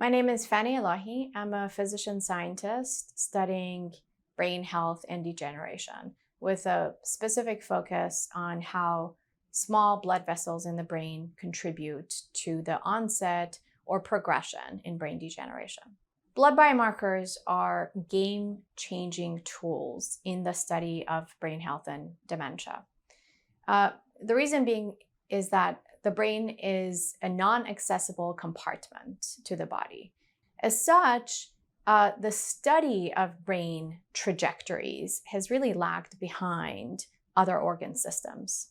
My name is Fanny Elahi. I'm a physician scientist studying brain health and degeneration with a specific focus on how small blood vessels in the brain contribute to the onset or progression in brain degeneration. Blood biomarkers are game-changing tools in the study of brain health and dementia. The reason being is that the brain is a non-accessible compartment to the body. As such, the study of brain trajectories has really lagged behind other organ systems.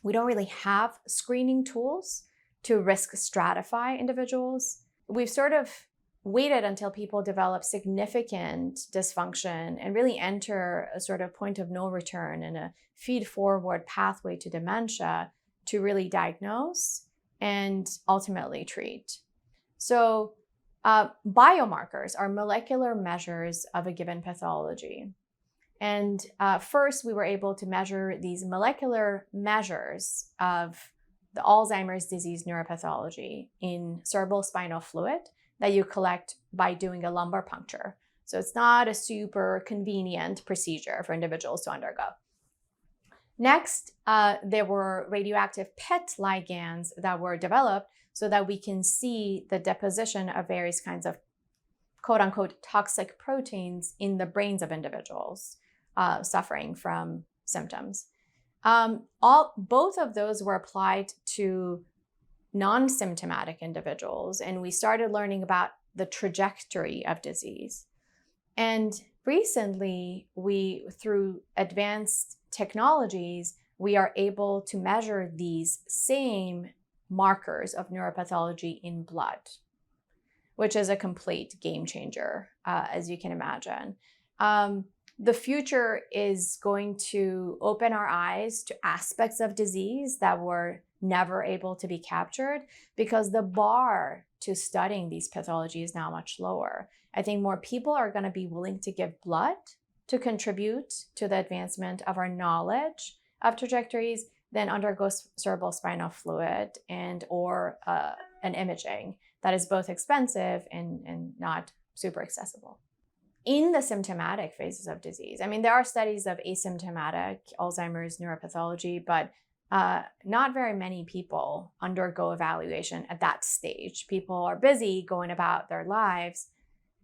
We don't really have screening tools to risk stratify individuals. We've sort of waited until people develop significant dysfunction and really enter a sort of point of no return and a feed-forward pathway to dementia to really diagnose and ultimately treat. So biomarkers are molecular measures of a given pathology. And first, we were able to measure these molecular measures of the Alzheimer's disease neuropathology in cerebrospinal fluid that you collect by doing a lumbar puncture. So it's not a super convenient procedure for individuals to undergo. Next, there were radioactive PET ligands that were developed so that we can see the deposition of various kinds of quote-unquote toxic proteins in the brains of individuals suffering from symptoms. Both of those were applied to non-symptomatic individuals, and we started learning about the trajectory of disease. And recently, through advanced technologies, we are able to measure these same markers of neuropathology in blood, which is a complete game changer, as you can imagine. The future is going to open our eyes to aspects of disease that were never able to be captured because the bar to studying these pathologies is now much lower. I think more people are going to be willing to give blood to contribute to the advancement of our knowledge of trajectories than undergo cerebrospinal fluid or an imaging that is both expensive and not super accessible. In the symptomatic phases of disease, I mean, there are studies of asymptomatic Alzheimer's neuropathology, but not very many people undergo evaluation at that stage. People are busy going about their lives.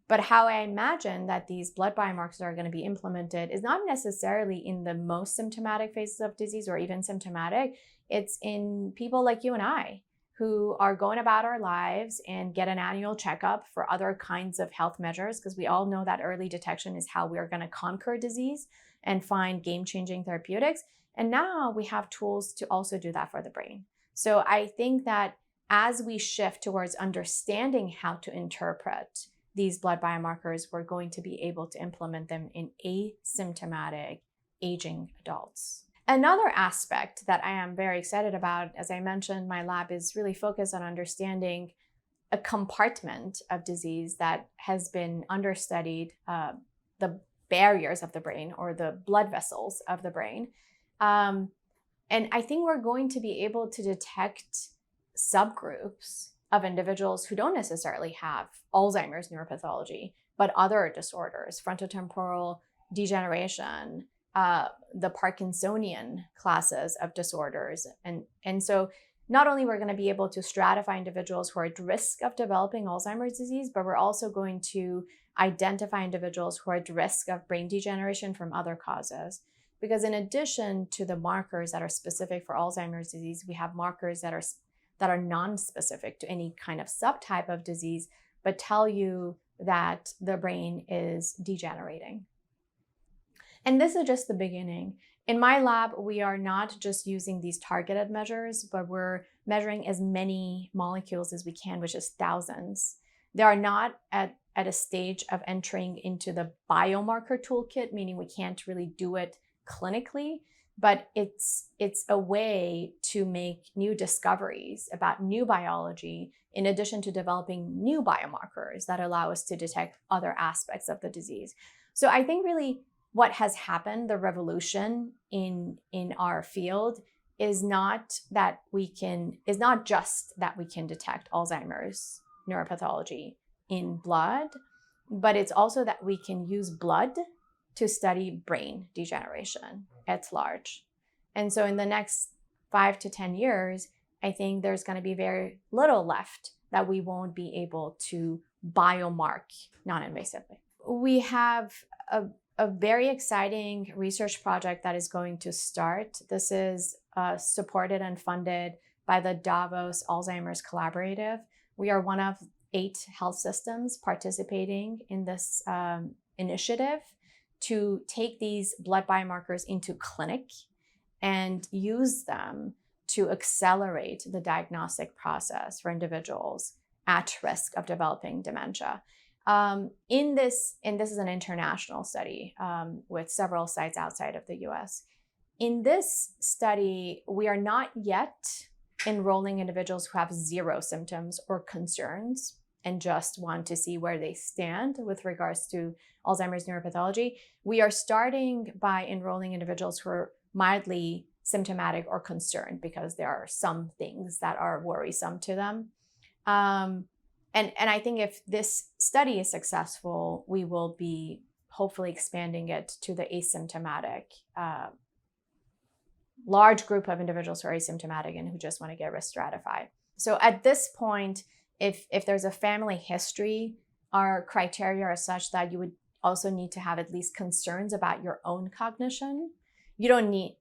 But how I imagine that these blood biomarkers are going to be implemented is not necessarily in the most symptomatic phases of disease or even symptomatic. It's in people like you and I who are going about our lives and get an annual checkup for other kinds of health measures, because we all know that early detection is how we are going to conquer disease and find game-changing therapeutics. And now we have tools to also do that for the brain. So I think that as we shift towards understanding how to interpret these blood biomarkers, we're going to be able to implement them in asymptomatic aging adults. Another aspect that I am very excited about, as I mentioned, my lab is really focused on understanding a compartment of disease that has been understudied, the barriers of the brain or the blood vessels of the brain. And I think we're going to be able to detect subgroups of individuals who don't necessarily have Alzheimer's neuropathology, but other disorders, frontotemporal degeneration, the Parkinsonian classes of disorders. And so not only we're going to be able to stratify individuals who are at risk of developing Alzheimer's disease, but we're also going to identify individuals who are at risk of brain degeneration from other causes. Because in addition to the markers that are specific for Alzheimer's disease, we have markers that are non-specific to any kind of subtype of disease, but tell you that the brain is degenerating. And this is just the beginning. In my lab, we are not just using these targeted measures, but we're measuring as many molecules as we can, which is thousands. They are not at a stage of entering into the biomarker toolkit, meaning we can't really do it clinically, but it's a way to make new discoveries about new biology in addition to developing new biomarkers that allow us to detect other aspects of the disease. So I think really what has happened, the revolution in our field, is not just that we can detect Alzheimer's neuropathology in blood, but it's also that we can use blood to study brain degeneration at large. And so in the next 5 to 10 years, I think there's going to be very little left that we won't be able to biomark non-invasively. We have a very exciting research project that is going to start. This is supported and funded by the Davos Alzheimer's Collaborative. We are one of 8 health systems participating in this initiative to take these blood biomarkers into clinic and use them to accelerate the diagnostic process for individuals at risk of developing dementia. This is an international study with several sites outside of the US. In this study, we are not yet enrolling individuals who have 0 symptoms or concerns and just want to see where they stand with regards to Alzheimer's neuropathology. We are starting by enrolling individuals who are mildly symptomatic or concerned because there are some things that are worrisome to them. And I think if this study is successful, we will be hopefully expanding it to the asymptomatic, large group of individuals who are asymptomatic and who just want to get risk stratified. So at this point, if there's a family history, our criteria are such that you would also need to have at least concerns about your own cognition. You don't need,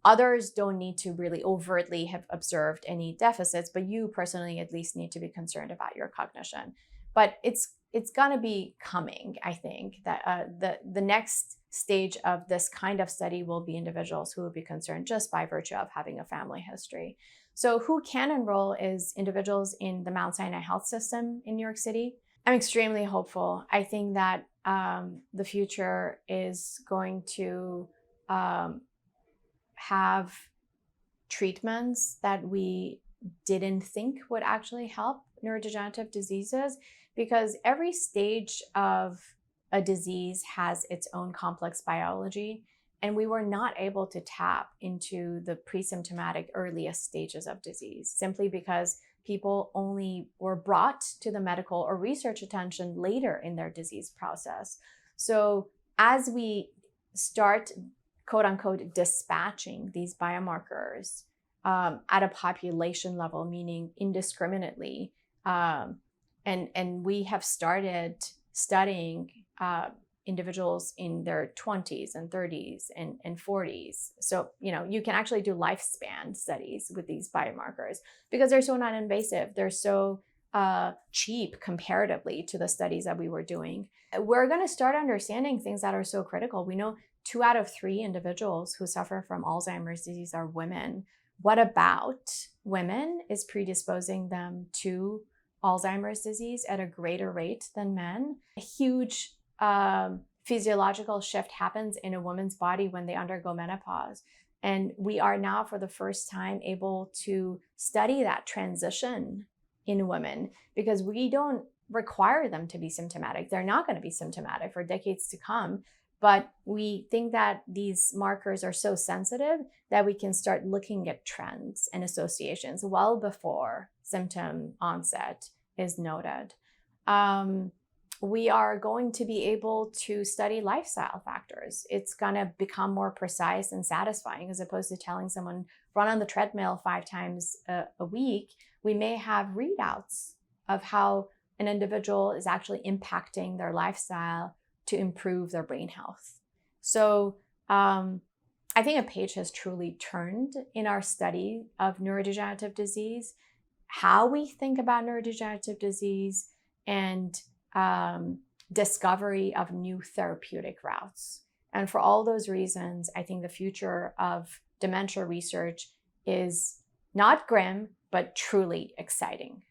others don't need to really overtly have observed any deficits, but you personally at least need to be concerned about your cognition. But it's gonna be coming, I think, that the next stage of this kind of study will be individuals who will be concerned just by virtue of having a family history. So who can enroll is individuals in the Mount Sinai Health System in New York City. I'm extremely hopeful. I think that the future is going to have treatments that we didn't think would actually help neurodegenerative diseases, because every stage of a disease has its own complex biology, and we were not able to tap into the pre-symptomatic earliest stages of disease simply because people only were brought to the medical or research attention later in their disease process. So as we start, quote unquote, dispatching these biomarkers at a population level, meaning indiscriminately, and we have started studying individuals in their 20s and 30s and 40s. So, you can actually do lifespan studies with these biomarkers because they're so non-invasive. They're so cheap comparatively to the studies that we were doing. We're going to start understanding things that are so critical. We know 2 out of 3 individuals who suffer from Alzheimer's disease are women. What about women is predisposing them to Alzheimer's disease at a greater rate than men? A huge physiological shift happens in a woman's body when they undergo menopause. And we are now, for the first time, able to study that transition in women because we don't require them to be symptomatic. They're not going to be symptomatic for decades to come. But we think that these markers are so sensitive that we can start looking at trends and associations well before symptom onset is noted. We are going to be able to study lifestyle factors. It's going to become more precise and satisfying as opposed to telling someone run on the treadmill 5 times a week. We may have readouts of how an individual is actually impacting their lifestyle to improve their brain health. So I think a page has truly turned in our study of neurodegenerative disease, how we think about neurodegenerative disease, and discovery of new therapeutic routes. And for all those reasons, I think the future of dementia research is not grim, but truly exciting.